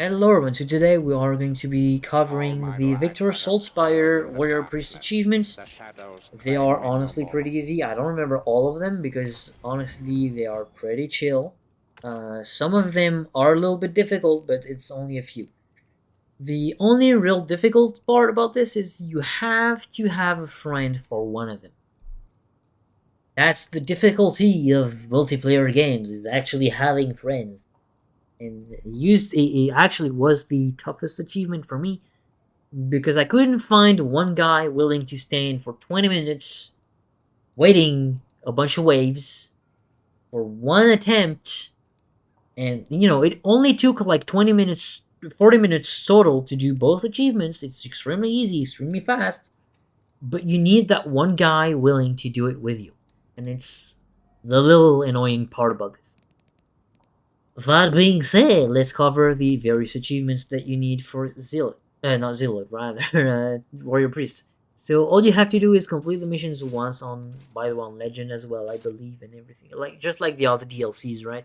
Hello everyone, so today we are going to be covering the Victor Saltzpyre Warrior Priest achievements. They are honestly pretty easy. I don't remember all of them because honestly they are pretty chill. Some of them are a little bit difficult, but it's only a few. The only real difficult part about this is you have to have a friend for one of them. That's the difficulty of multiplayer games, is actually having friends. And it actually was the toughest achievement for me because I couldn't find one guy willing to stand for 20 minutes waiting a bunch of waves for one attempt. And, it only took like 20 minutes, 40 minutes total to do both achievements. It's extremely easy, extremely fast. But you need that one guy willing to do it with you. And it's the little annoying part about this. That being said, let's cover the various achievements that you need for Zealot. Not Zealot, rather, Warrior Priest. So all you have to do is complete the missions once on, by the way, on Legend as well, I believe, and everything. Like just like the other DLCs, right?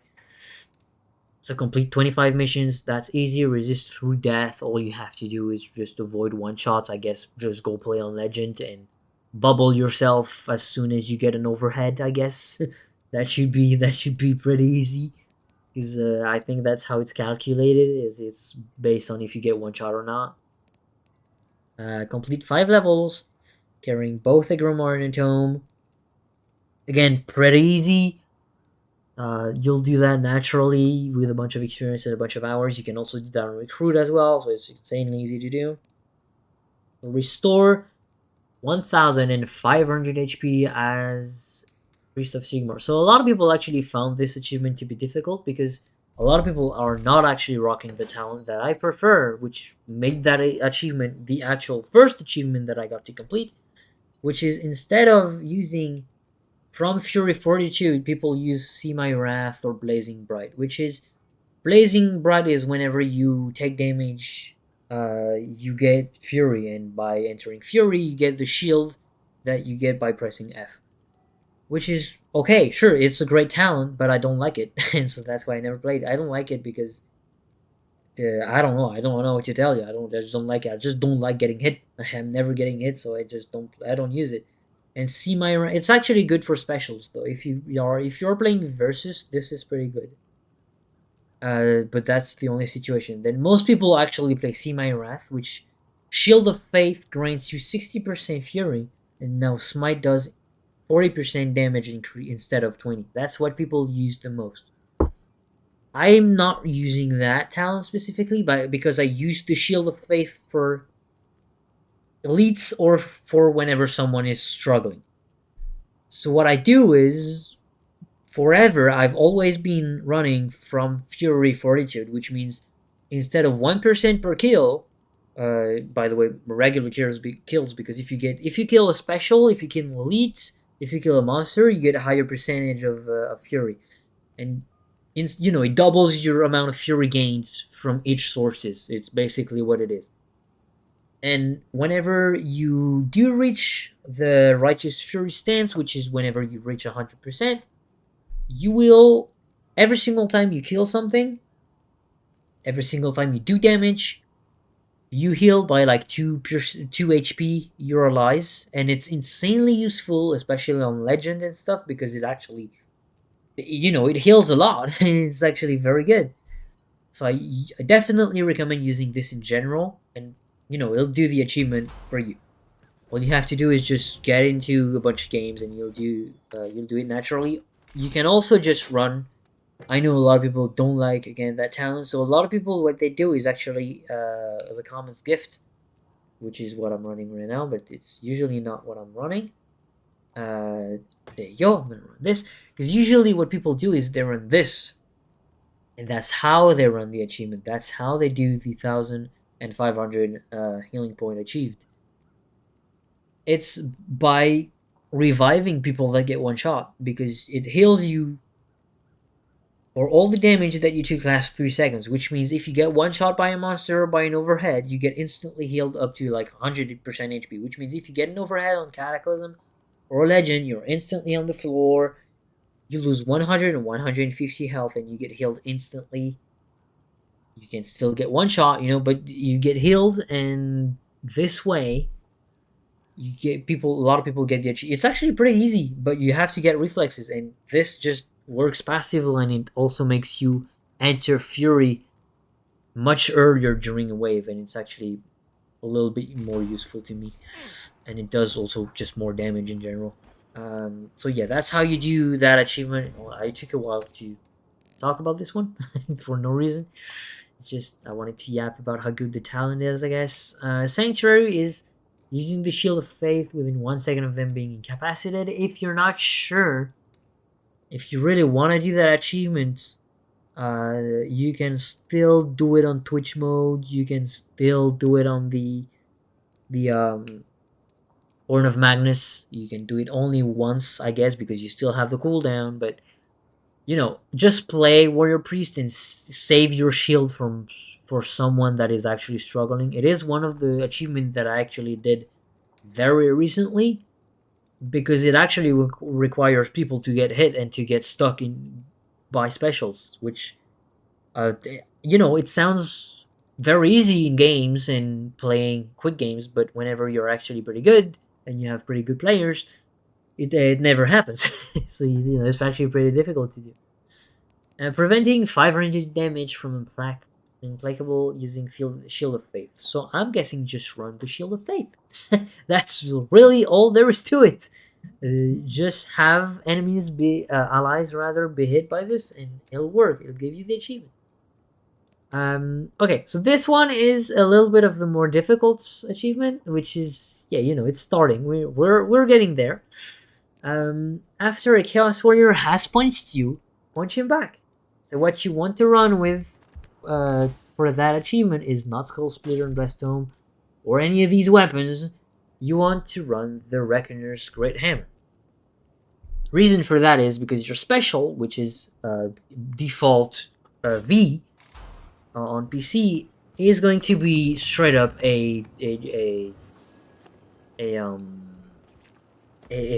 So complete 25 missions. That's easy. Resist through death. All you have to do is just avoid one shots. I guess just go play on Legend and bubble yourself as soon as you get an overhead. I guess that should be pretty easy. Because I think that's how it's calculated. Is it's based on if you get one shot or not. Complete 5 levels, carrying both a grimoire and a tome. Again, pretty easy. You'll do that naturally with a bunch of experience and a bunch of hours. You can also do that on recruit as well, so it's insanely easy to do. Restore 1,500 HP as Priest of Sigmar. So a lot of people actually found this achievement to be difficult because a lot of people are not actually rocking the talent that I prefer, which made that achievement the actual first achievement that I got to complete, which is instead of using from Fury Fortitude, people use See My Wrath or Blazing Bright, which is Blazing Bright is whenever you take damage, you get Fury, and by entering Fury, you get the shield that you get by pressing F, which is okay. Sure, it's a great talent, but I don't like it, and so that's why I never played. I don't like it because I don't know. I don't know what to tell you. I just don't like it. I just don't like getting hit. I'm never getting hit, so I just don't. I don't use it. And see my. It's actually good for specials though. If you're playing versus, this is pretty good. But that's the only situation. Then most people actually play See My Wrath, which Shield of Faith grants you 60% Fury, and now Smite does 40% damage instead of 20. That's what people use the most. I'm not using that talent specifically, but because I use the Shield of Faith for elites or for whenever someone is struggling. So what I do is forever I've always been running from Fury Fortitude, which means instead of 1% per kill, by the way, regular kills because if you kill a special, if you kill an elite, if you kill a monster, you get a higher percentage of Fury, and it doubles your amount of Fury gains from each sources. It's basically what it is. And whenever you do reach the Righteous Fury stance, which is whenever you reach 100%, you will, every single time you kill something, every single time you do damage, you heal by like 2 HP your allies, and it's insanely useful, especially on Legend and stuff, because it actually, it heals a lot. It's actually very good. So I definitely recommend using this in general, and it'll do the achievement for you. All you have to do is just get into a bunch of games, and you'll do it naturally. You can also just run. I know a lot of people don't like again that talent, so a lot of people what they do is actually the Commons Gift, which is what I'm running right now, but it's usually not what I'm running. There you go. I'm gonna run this because usually what people do is they run this, and that's how they run the achievement. That's how they do the 1,500 healing point achieved. It's by reviving people that get one shot because it heals you for all the damage that you took last 3 seconds, which means if you get one shot by a monster or by an overhead, you get instantly healed up to like 100% HP, which means if you get an overhead on Cataclysm or Legend, you're instantly on the floor, you lose 100 and 150 health, and you get healed instantly. You can still get one shot, but you get healed, and this way you get people. A lot of people get the achievement. It's actually pretty easy, but you have to get reflexes, and this just works passively, and it also makes you enter fury much earlier during a wave, and it's actually a little bit more useful to me, and it does also just more damage in general. So yeah, that's how you do that achievement. Well, I took a while to talk about this one for no reason. It's just I wanted to yap about how good the talent is, I guess. Sanctuary is using the Shield of Faith within 1 second of them being incapacitated. If you're not sure, if you really want to do that achievement, you can still do it on Twitch mode. You can still do it on the Horn of Magnus. You can do it only once, I guess, because you still have the cooldown. But just play Warrior Priest and save your shield for someone that is actually struggling. It is one of the achievements that I actually did very recently, because it actually requires people to get hit and to get stuck in by specials, which it sounds very easy in games and playing quick games, but whenever you're actually pretty good and you have pretty good players, it never happens. So it's actually pretty difficult to do. Preventing 500 damage from Implacable using Shield of Faith. So I'm guessing just run the Shield of Faith. That's really all there is to it. Just have enemies allies rather be hit by this, and it'll work. It'll give you the achievement. Okay, so this one is a little bit of the more difficult achievement, which is it's starting. We're getting there. After a Chaos Warrior has punched you, punch him back. So what you want to run with for that achievement is not Skull Splitter and Blessed Dome or any of these weapons. You want to run the Reckoner's Great Hammer. Reason for that is because your special, which is default V on PC, is going to be straight up a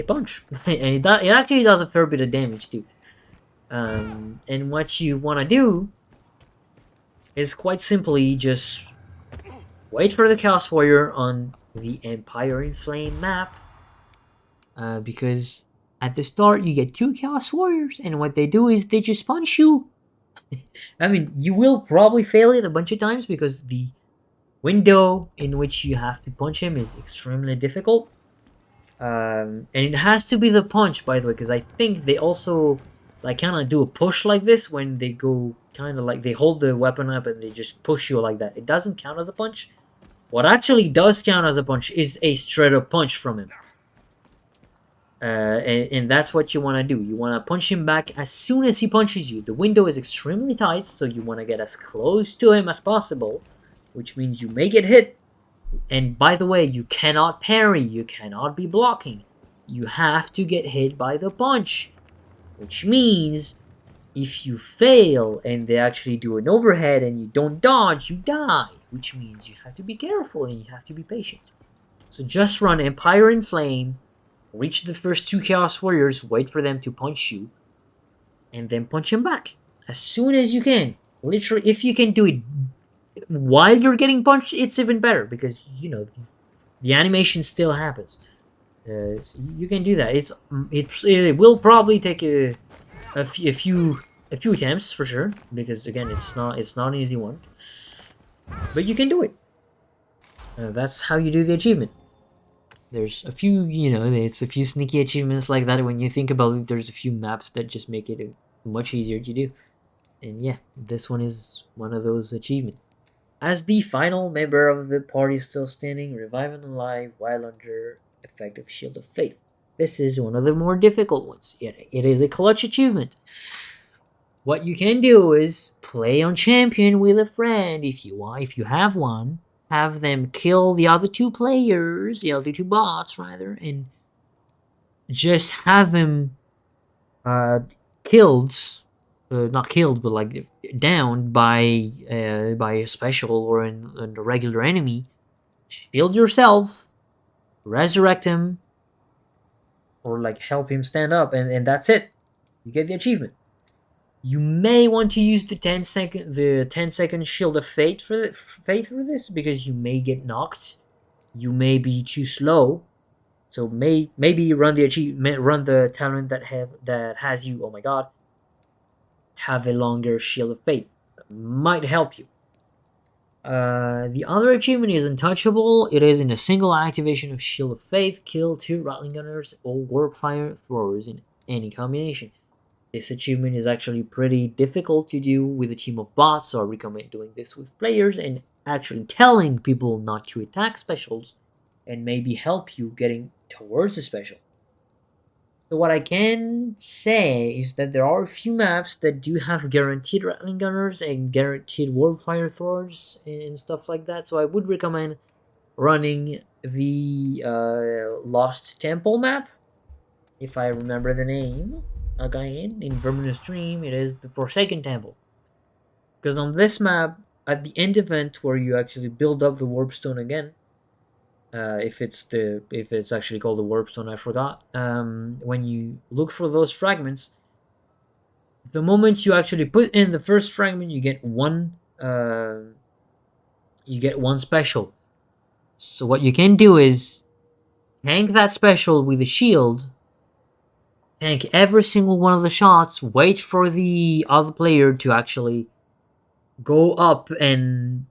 punch, and it actually does a fair bit of damage too. And what you want to do is quite simply just wait for the Chaos Warrior on the Empire in Flame map, because at the start you get 2 Chaos Warriors, and what they do is they just punch you. I mean, you will probably fail it a bunch of times because the window in which you have to punch him is extremely difficult. And it has to be the punch, by the way, because I think they also kind of do a push like this when they go kind of like they hold the weapon up and they just push you like that. It doesn't count as a punch. What actually does count as a punch is a straight up punch from him. And that's what you want to do. You want to punch him back as soon as he punches you. The window is extremely tight, so you want to get as close to him as possible, which means you may get hit. And by the way, you cannot parry. You cannot be blocking. You have to get hit by the punch, which means if you fail and they actually do an overhead and you don't dodge, you die, which means you have to be careful and you have to be patient. So just run Empire in Flame, reach the first 2 Chaos Warriors, wait for them to punch you, and then punch them back as soon as you can. Literally, if you can do it while you're getting punched, it's even better, because the animation still happens. So you can do that. It will probably take a few attempts for sure, because again, it's not an easy one, but you can do it. That's how you do the achievement. There's a few, it's a few sneaky achievements like that. When you think about it, there's a few maps that just make it much easier to do. And yeah, this one is one of those achievements. As the final member of the party still standing, revive an ally while under effect of Shield of Faith. This is one of the more difficult ones. It is a clutch achievement. What you can do is play on champion with a friend if you want, if you have one. Have them kill the other 2 players, the other 2 bots rather, and just have them killed, not killed, but like downed by a special or a regular enemy. Shield yourself, resurrect him, or help him stand up, and that's it. You get the achievement. You may want to use the 10-second shield of faith for this, because you may get knocked. You may be too slow. So maybe run the talent that has you. Oh my god, have a longer shield of faith. Might help you. The other achievement is Untouchable. It is in a single activation of Shield of Faith, kill 2 Rattling Gunners or Warp Fire throwers in any combination. This achievement is actually pretty difficult to do with a team of bots, so I recommend doing this with players and actually telling people not to attack specials, and maybe help you getting towards the special. So what I can say is that there are a few maps that do have guaranteed Rattling Gunners and guaranteed Warfire Throwers and stuff like that. So I would recommend running the Lost Temple map, if I remember the name again. In Verminous Dream, it is the Forsaken Temple. Because on this map, at the end event where you actually build up the Warpstone again, if it's actually called the Warpstone, I forgot. When you look for those fragments, the moment you actually put in the first fragment, you get one. You get one special. So what you can do is tank that special with a shield. Tank every single one of the shots. Wait for the other player to actually go up and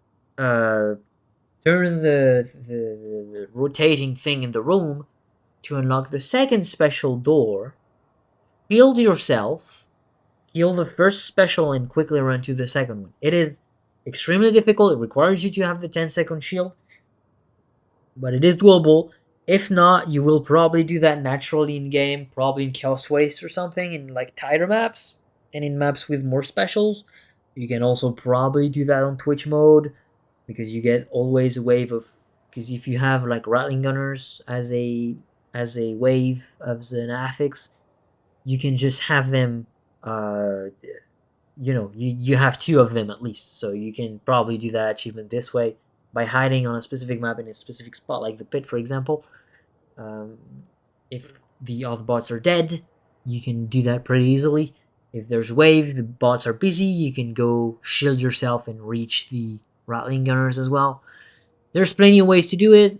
turn the rotating thing in the room to unlock the second special door. Shield yourself, heal the first special, and quickly run to the second one. It is extremely difficult. It requires you to have the 10-second shield, but it is doable. If not, you will probably do that naturally in game, probably in Chaos Waste or something, in like tighter maps and in maps with more specials. You can also probably do that on Twitch mode, because you get always a wave of, because if you have like Rattling Gunners as a wave of an affix, you can just have them. You have 2 of them at least, so you can probably do that achievement this way by hiding on a specific map in a specific spot, like the pit, for example. Um, if the other bots are dead, you can do that pretty easily. If there's wave, the bots are busy, you can go shield yourself and reach the Rattling Gunners as well. There's plenty of ways to do it.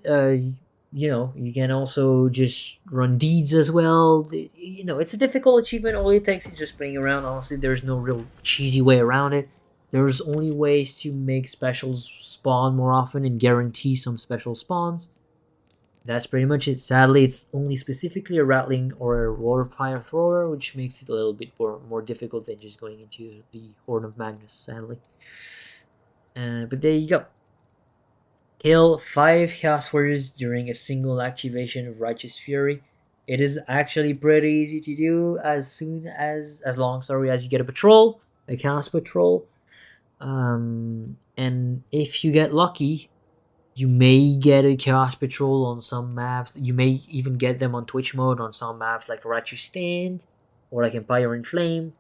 You can also just run deeds as well. It's a difficult achievement. All it takes is just playing around. Honestly, there's no real cheesy way around it. There's only ways to make specials spawn more often and guarantee some special spawns. That's pretty much it. Sadly, it's only specifically a Rattling or a Warfire Thrower, which makes it a little bit more difficult than just going into the Horn of Magnus, sadly. But there you go. Kill 5 Chaos Warriors during a single activation of Righteous Fury. It is actually pretty easy to do as long as you get a Chaos Patrol. And if you get lucky, you may get a Chaos Patrol on some maps. You may even get them on Twitch mode on some maps like Righteous Stand or like Empire in Flame.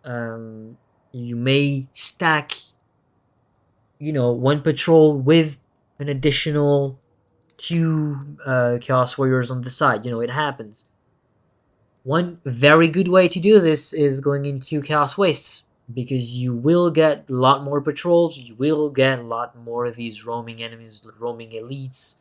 You may stack, one patrol with an additional 2 Chaos Warriors on the side. It happens. One very good way to do this is going into Chaos Wastes, because you will get a lot more patrols. You will get a lot more of these roaming enemies, roaming elites,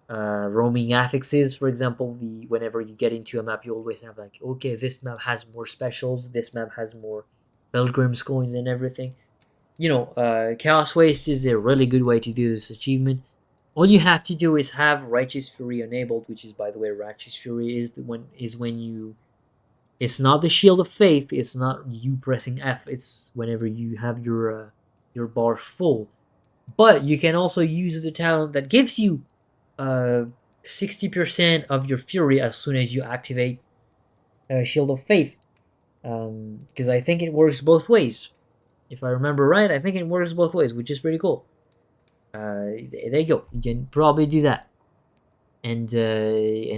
roaming affixes. For example, whenever you get into a map, you always have like, okay, this map has more specials. This map has more Pilgrim's coins and everything. Chaos Waste is a really good way to do this achievement. All you have to do is have Righteous Fury enabled, which is, by the way, Righteous Fury is when you. It's not the Shield of Faith. It's not you pressing F. It's whenever you have your bar full. But you can also use the talent that gives you 60% of your Fury as soon as you activate Shield of Faith. Because I think it works both ways. If I remember right, I think it works both ways, which is pretty cool. There you go. You can probably do that, and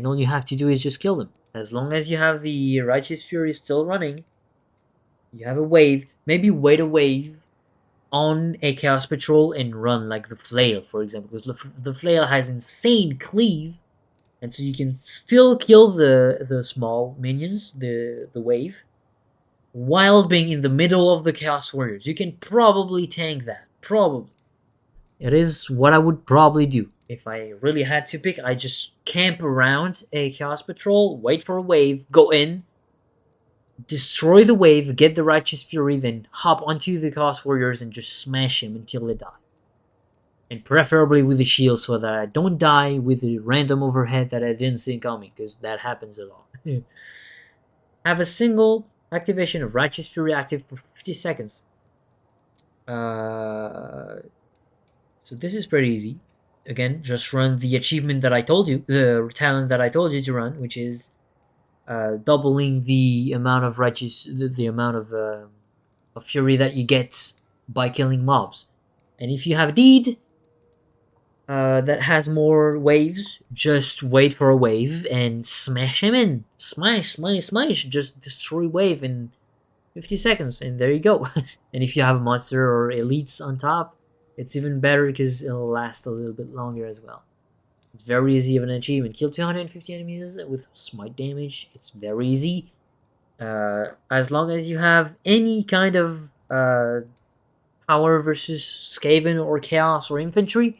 all you have to do is just kill them. As long as you have the Righteous Fury still running, you have a wave. Maybe wait a wave on a Chaos Patrol and run like the Flail, for example, because the Flail has insane cleave, and so you can still kill the small minions, the wave, while being in the middle of the Chaos Warriors. You can probably tank that. Probably. It is what I would probably do. If I really had to pick, I just camp around a Chaos Patrol, wait for a wave, go in, destroy the wave, get the Righteous Fury, then hop onto the Chaos Warriors and just smash him until they die. And preferably with the shield so that I don't die with a random overhead that I didn't see coming, because that happens a lot. Have a single activation of Righteous Fury active for 50 seconds. So this is pretty easy. Again, just run the achievement that I told you, the talent that I told you to run, which is doubling the amount of the amount of fury that you get by killing mobs. And if you have a deed that has more waves, just wait for a wave and smash him in. Smash, smash, smash. Just destroy wave in 50 seconds, and there you go. And if you have a monster or elites on top, it's even better because it'll last a little bit longer as well. It's very easy of an achievement. Kill 250 enemies with smite damage. It's very easy. As long as you have any kind of power versus Skaven or Chaos or Infantry,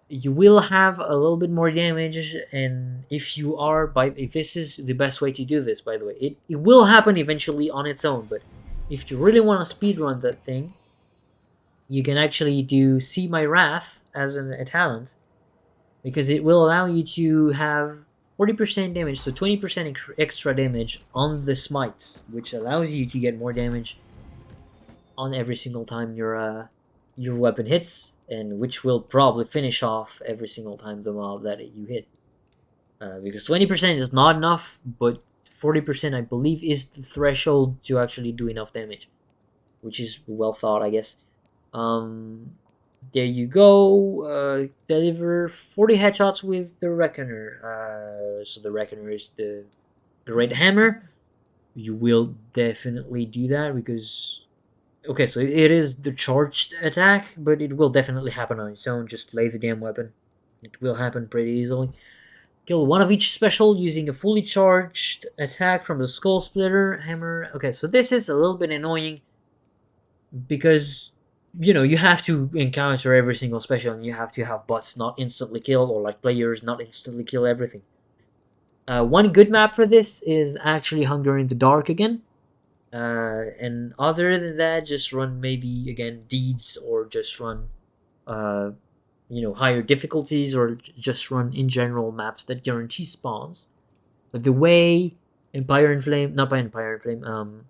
you will have a little bit more damage. And if you are, if this is the best way to do this, by the way, it will happen eventually on its own. But if you really want to speedrun that thing, you can actually do See My Wrath as a talent, because it will allow you to have 40% damage, so 20% extra damage on the smites, which allows you to get more damage on every single time your weapon hits, and which will probably finish off every single time the mob that you hit. Because 20% is not enough, but 40% I believe is the threshold to actually do enough damage, which is well thought, I guess. There you go. Deliver 40 headshots with the Reckoner. So the Reckoner is the Great Hammer. You will definitely do that because... Okay, so it is the charged attack, but it will definitely happen on its own. Just play the damn weapon. It will happen pretty easily. Kill one of each special using a fully charged attack from the Skull Splitter Hammer. Okay, so this is a little bit annoying because, you know, you have to encounter every single special and you have to have bots not instantly kill, or like players not instantly kill everything. One good map for this is actually Hunger in the Dark again. And other than that, just run maybe again deeds, or just run higher difficulties, or just run in general maps that guarantee spawns. But the way Empire in Flame, not by Empire in Flame,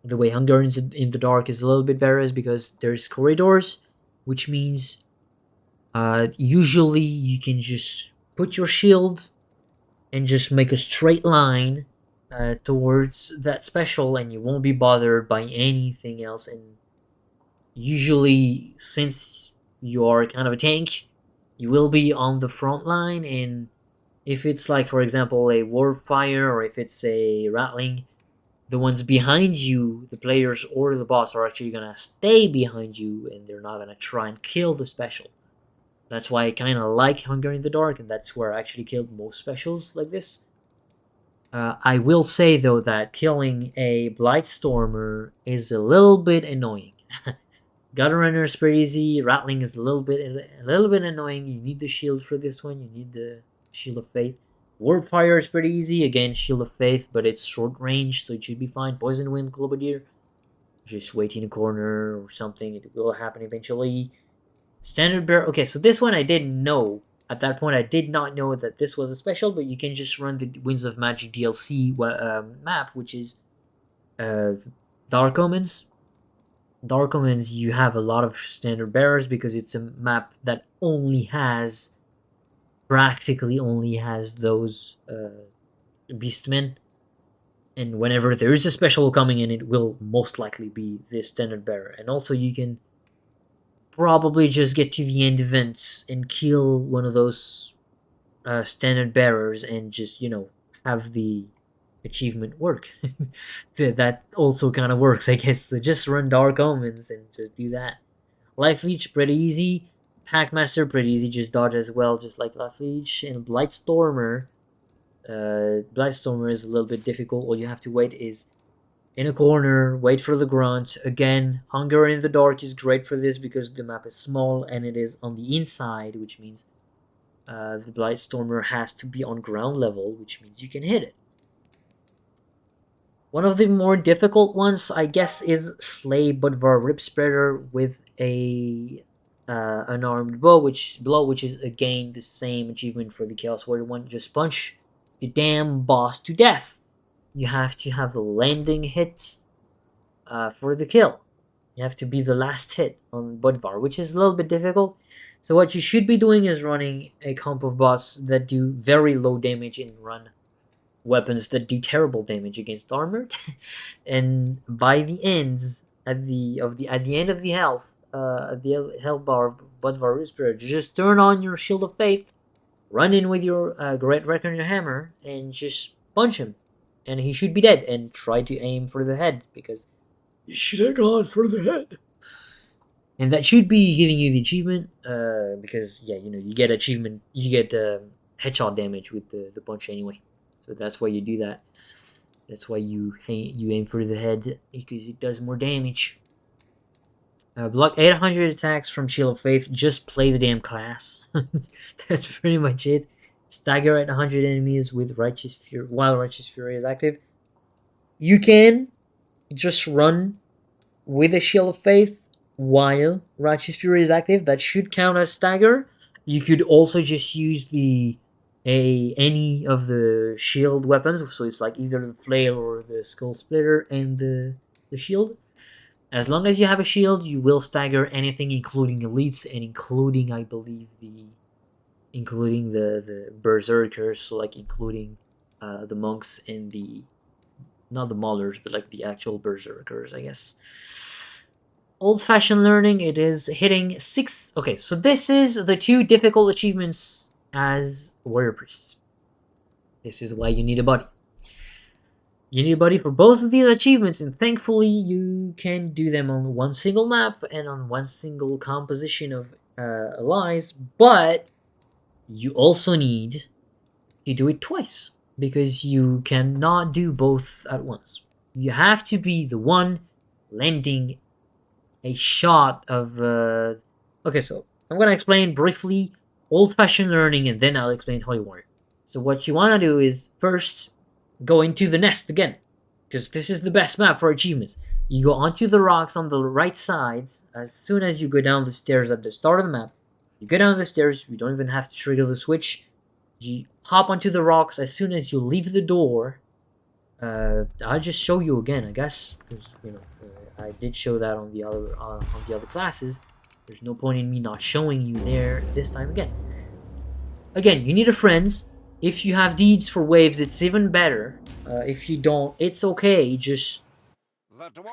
the way Hunger in the Dark is a little bit better is because there's corridors, which means usually you can just put your shield and just make a straight line towards that special, and you won't be bothered by anything else. And usually, since you are kind of a tank, you will be on the front line. And if it's like, for example, a Warfire, or if it's a Rattling, the ones behind you, the players or the bots, are actually gonna stay behind you, and they're not gonna try and kill the special. That's why I kind of like Hunger in the Dark, and that's where I actually killed most specials like this. I will say, though, that killing a Blightstormer is a little bit annoying. Gutter Runner is pretty easy. Rattling is a little bit annoying. You need the shield for this one. You need the Shield of Faith. Warpfire is pretty easy. Again, Shield of Faith, but it's short range, so it should be fine. Poison Wind, Globadier. Just wait in a corner or something. It will happen eventually. Standard Bearer. Okay, so this one I didn't know. At that point, I did not know that this was a special, but you can just run the Winds of Magic DLC map, which is Dark Omens. Dark Omens, you have a lot of Standard Bearers because it's a map that practically only has those Beastmen. And whenever there is a special coming in, it will most likely be this Standard Bearer. And also you can probably just get to the end events and kill one of those Standard Bearers and just, have the achievement work. So that also kind of works, I guess. So just run Dark Omens and just do that. Life Leech, pretty easy. Packmaster, pretty easy. Just dodge as well, just like Life Leech. And Blightstormer. Blightstormer is a little bit difficult. All you have to wait is in a corner, wait for the grunt. Again, Hunger in the Dark is great for this because the map is small and it is on the inside, which means the Blightstormer has to be on ground level, which means you can hit it. One of the more difficult ones, I guess, is Slay Budvar Rip Spreader with a unarmed blow, which is again the same achievement for the Chaos Warrior one. Just punch the damn boss to death. You have to have the landing hit for the kill. You have to be the last hit on Budvar, which is a little bit difficult. So what you should be doing is running a comp of boss that do very low damage and run weapons that do terrible damage against armored. And by the ends at the end of the health health bar of Budvar Whisperer, just turn on your Shield of Faith, run in with your Great Reckoner Hammer, and just punch him, and he should be dead. And try to aim for the head because you should have gone for the head. And that should be giving you the achievement, because yeah, you get achievement, you get headshot damage with the punch anyway. So that's why you do that. That's why you aim for the head, because it does more damage. Block 800 attacks from Shield of Faith. Just play the damn class. That's pretty much it. Stagger at 100 enemies with Righteous Fury while Righteous Fury is active. You can just run with a Shield of Faith while Righteous Fury is active. That should count as stagger. You could also just use any of the shield weapons, so it's like either the flail or the skull splitter and the shield. As long as you have a shield, you will stagger anything, including elites and including, I believe, including the berserkers, so like including the monks and not the maulers, but like the actual berserkers, I guess. Old-fashioned learning, it is hitting 6. Okay, so this is the 2 difficult achievements as warrior priests. This is why you need a buddy. You need a buddy for both of these achievements, and thankfully you can do them on one single map and on one single composition of allies, but you also need to do it twice, because you cannot do both at once. You have to be the one landing a shot of... Okay, so I'm going to explain briefly old-fashioned learning, and then I'll explain Holy Warrior. So what you want to do is first go into the nest again, because this is the best map for achievements. You go onto the rocks on the right sides as soon as you go down the stairs at the start of the map. You go down the stairs, you don't even have to trigger the switch. You hop onto the rocks as soon as you leave the door. I'll just show you again, I guess, because I did show that on the other classes. There's no point in me not showing you there this time again. Again, you need a friend. If you have deeds for waves, it's even better. If you don't, it's okay. Just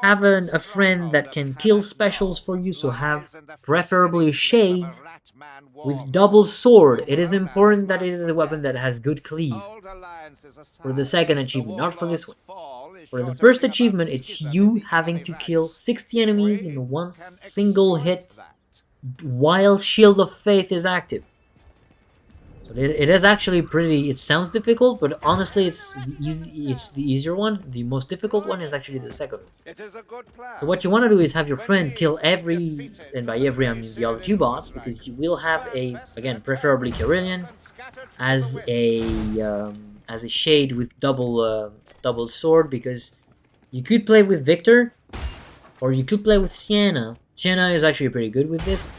have a friend that can kill specials for you, so have preferably a shade with double sword. It is important that it is a weapon that has good cleave for the second achievement, not for this one. For the first achievement, it's you having to kill 60 enemies in one single hit while Shield of Faith is active. So it is actually pretty... It sounds difficult, but honestly, it's the easier one. The most difficult one is actually the second one. So what you want to do is have your friend kill every... And by every, I mean the other 2 bots, because you will have a... Again, preferably Carillion as a shade with double sword, because you could play with Victor, or you could play with Sienna. Sienna is actually pretty good with this.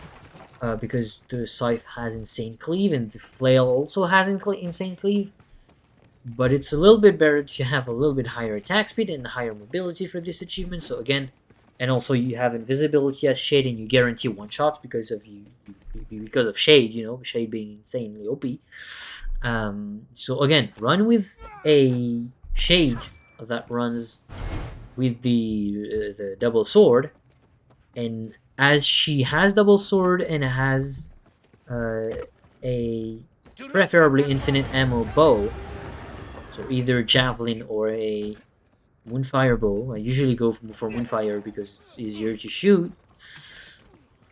Because the scythe has insane cleave and the flail also has insane cleave, but it's a little bit better to have a little bit higher attack speed and higher mobility for this achievement. So again, and also you have invisibility as shade, and you guarantee one shots because of shade. Shade being insanely OP. So again, run with a shade that runs with the double sword, and as she has double sword and has a preferably infinite ammo bow, so either javelin or a moonfire bow. I usually go for moonfire because it's easier to shoot.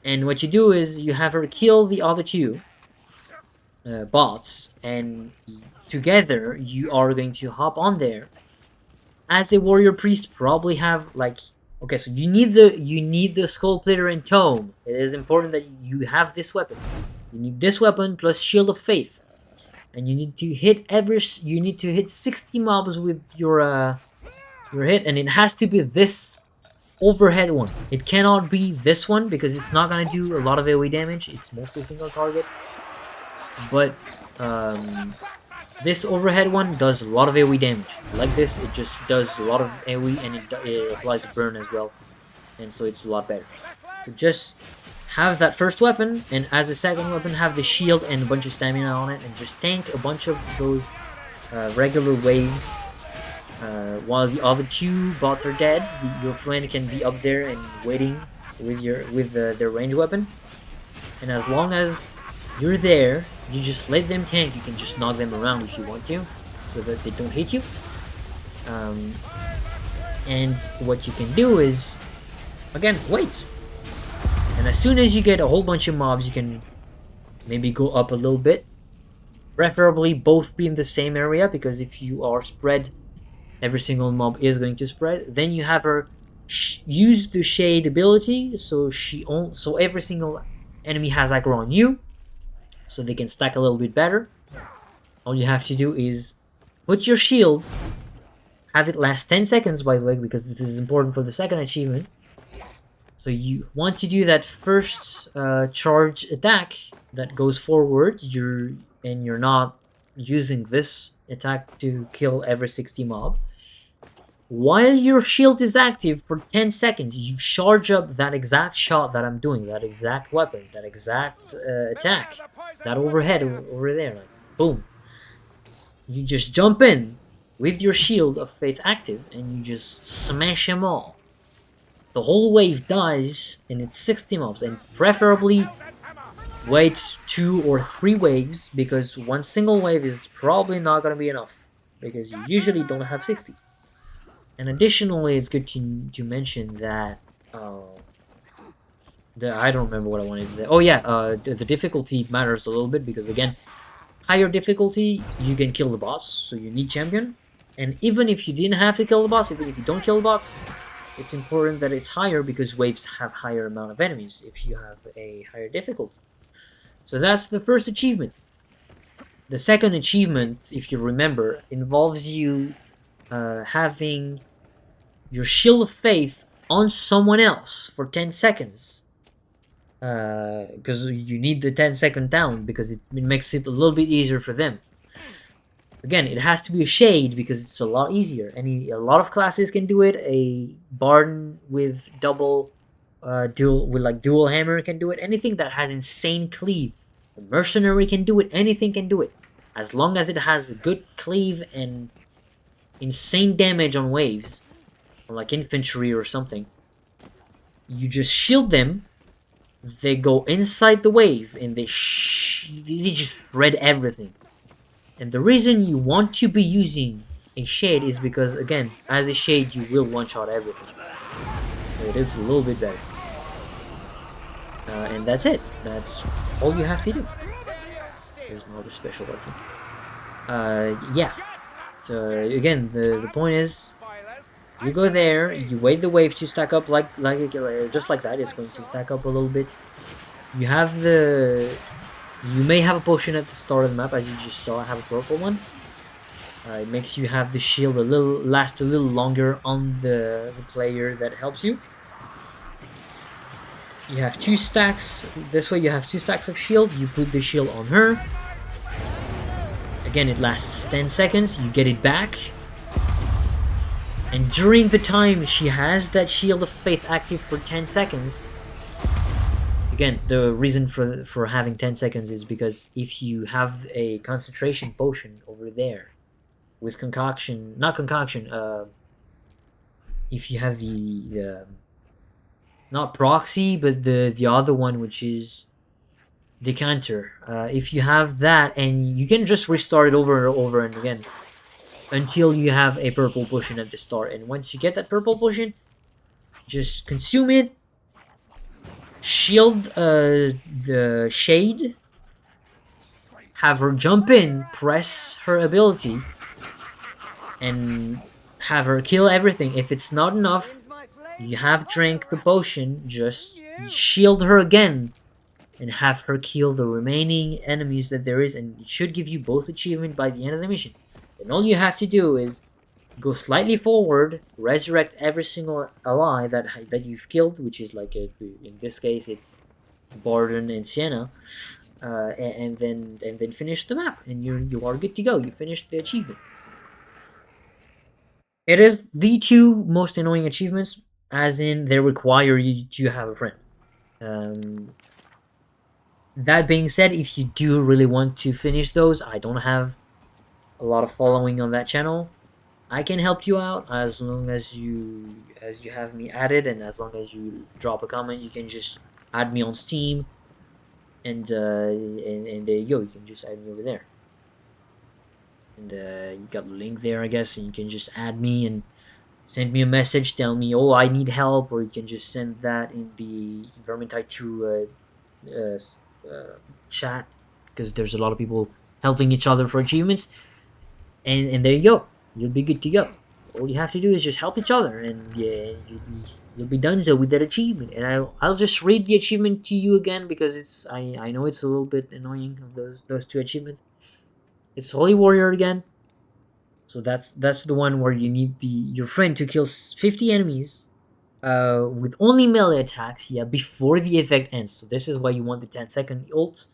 And what you do is you have her kill the other 2 bots, and together you are going to hop on there as a warrior priest, probably have like, okay, so you need the skull plater and tome. It is important that you have this weapon. You need this weapon plus shield of faith, and you need to hit 60 mobs with your hit, and it has to be this overhead one. It cannot be this one because it's not gonna do a lot of AoE damage. It's mostly single target, but this overhead one does a lot of AoE damage. Like this, it just does a lot of AoE, and it applies burn as well, and so it's a lot better. So just have that first weapon, and as the second weapon, have the shield and a bunch of stamina on it, and just tank a bunch of those regular waves. While the other two bots are dead, your friend can be up there and waiting with their range weapon. And as long as you're there, you just let them tank. You can just knock them around if you want to, so that they don't hit you. And what you can do is, again, wait. And as soon as you get a whole bunch of mobs, you can maybe go up a little bit. Preferably both be in the same area, because if you are spread, every single mob is going to spread. Then you have her use the shade ability, so every single enemy has aggro on you, so they can stack a little bit better. All you have to do is put your shield, have it last 10 seconds, by the way, because this is important for the second achievement. So you want to do that first charge attack that goes forward, you're not using this attack to kill every 60 mob. While your shield is active for 10 seconds, you charge up that exact shot that I'm doing, that exact weapon, that exact attack, that overhead over there, like, boom. You just jump in with your shield of faith active, and you just smash them all. The whole wave dies, and it's 60 mobs, and preferably wait 2 or 3 waves, because one single wave is probably not going to be enough, because you usually don't have 60. And additionally, it's good to mention that I don't remember what I wanted to say. Oh yeah, the difficulty matters a little bit, because again, higher difficulty, you can kill the boss, so you need champion. And even if you didn't have to kill the boss, even if you don't kill the boss, it's important that it's higher, because waves have higher amount of enemies if you have a higher difficulty. So that's the first achievement. The second achievement, if you remember, involves you having your shield of faith on someone else for 10 seconds. Because you need the 10-second down, because it makes it a little bit easier for them. Again, it has to be a shade, because it's a lot easier. A lot of classes can do it. A bard with dual hammer can do it. Anything that has insane cleave. A mercenary can do it. Anything can do it, as long as it has good cleave and insane damage on waves, or like infantry or something. You just shield them. They go inside the wave, and they just shred everything. And the reason you want to be using a shade is because, again, as a shade, you will one-shot everything. So it is a little bit better. And that's it. That's all you have to do. There's no other special, I think. Yeah. So again, the point is, you go there, you wait the wave to stack up just like that. It's going to stack up a little bit. You may have a potion at the start of the map, as you just saw. I have a purple one. It makes you have the shield last a little longer on the player that helps you. You have 2 stacks. This way you have 2 stacks of shield. You put the shield on her. Again, it lasts 10 seconds. You get it back. And during the time she has that shield of faith active for 10 seconds... Again, the reason for having 10 seconds is because if you have a concentration potion over there with concoction, if you have the not proxy, but the other one, which is decanter, if you have that, and you can just restart it over and over and again until you have a purple potion at the start. And once you get that purple potion, just consume it. Shield the shade, have her jump in, press her ability, and have her kill everything. If it's not enough, you have drank the potion, just shield her again and have her kill the remaining enemies that there is, and it should give you both achievement by the end of the mission. And all you have to do is go slightly forward, resurrect every single ally that you've killed, which is like in this case it's Borden and Sienna, and then finish the map, and you are good to go. You finished the achievement. It is the two most annoying achievements, as in they require you to have a friend. Um, that being said, if you do really want to finish those, I don't have a lot of following on that channel. I can help you out as long as you have me added, and as long as you drop a comment. You can just add me on Steam, and there you go. You can just add me over there, and you got the link there, I guess, and you can just add me and send me a message, tell me, oh, I need help, or you can just send that in the Vermintide 2 chat, because there's a lot of people helping each other for achievements, and there you go. You'll be good to go. All you have to do is just help each other, and yeah, you'll be done so with that achievement. And I'll just read the achievement to you again, because it's I know it's a little bit annoying of those two achievements. It's Holy Warrior again. So that's the one where you need your friend to kill 50 enemies with only melee attacks, yeah, before the effect ends. So this is why you want the 10-second ult,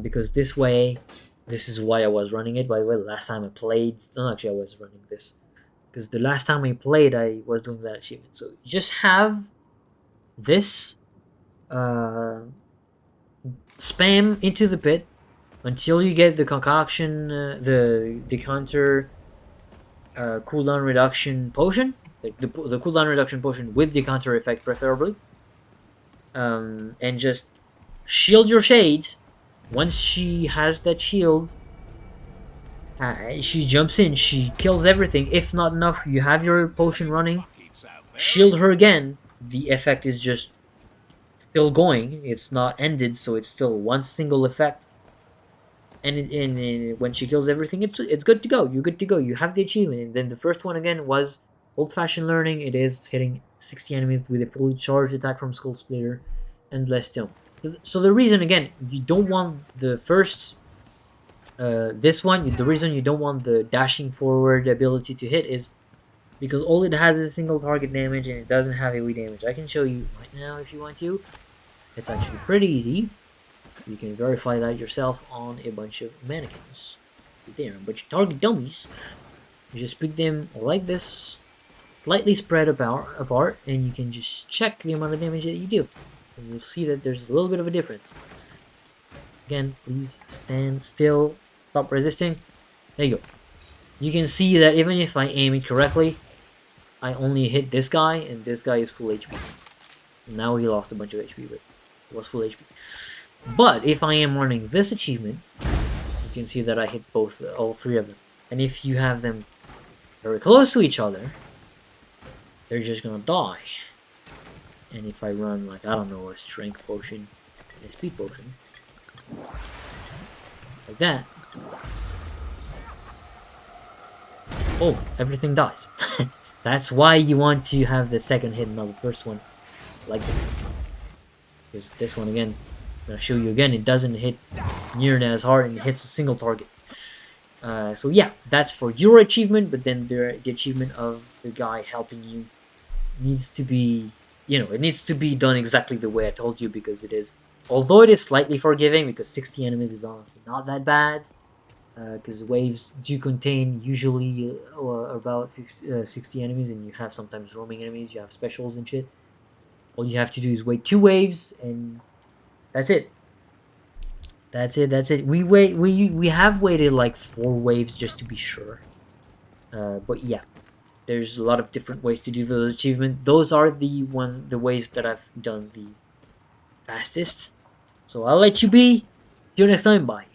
because this way, this is why I was running it, by the way. Last time I played, no, actually I was running this, because the last time I played I was doing that achievement. So you just have this, spam into the pit until you get the concoction, the counter cooldown reduction potion, like the cooldown reduction potion with the counter effect preferably, and just shield your shade. Once she has that shield, she jumps in, she kills everything. If not enough, you have your potion running, shield her again, the effect is just still going, it's not ended, so it's still one single effect. And when she kills everything, it's good to go. You're good to go. You have the achievement. And then the first one again was old-fashioned learning. It is hitting 60 enemies with a fully charged attack from Saltzpyre and Blessed Dome. So the reason, again, you don't want the first, this one, the reason you don't want the dashing forward ability to hit is because all it has is single target damage, and it doesn't have AoE damage. I can show you right now if you want to. It's actually pretty easy. You can verify that yourself on a bunch of mannequins. There, a bunch of target dummies. You just pick them like this, slightly spread apart, and you can just check the amount of damage that you do. And you'll see that there's a little bit of a difference. Again, please stand still, stop resisting. There you go. You can see that even if I aim it correctly, I only hit this guy, and this guy is full HP. Now he lost a bunch of HP, but it was full HP. But if I am running this achievement, you can see that I hit all three of them. And if you have them very close to each other, they're just gonna die. And if I run, like, I don't know, a strength potion and a speed potion, like that, oh, everything dies. That's why you want to have the second hit, not the first one, like this. Because this one, again, I'm gonna show you again, it doesn't hit nearly as hard, and it hits a single target. So yeah, that's for your achievement, but then the achievement of the guy helping you needs to be, it needs to be done exactly the way I told you, because it is, although it is slightly forgiving, because 60 enemies is honestly not that bad, because waves do contain usually about 60 enemies, and you have sometimes roaming enemies, you have specials and shit. All you have to do is wait 2 waves, and that's it. That's it. We have waited like 4 waves just to be sure. But yeah, there's a lot of different ways to do those achievements. Those are the ways that I've done the fastest. So I'll let you be. See you next time. Bye.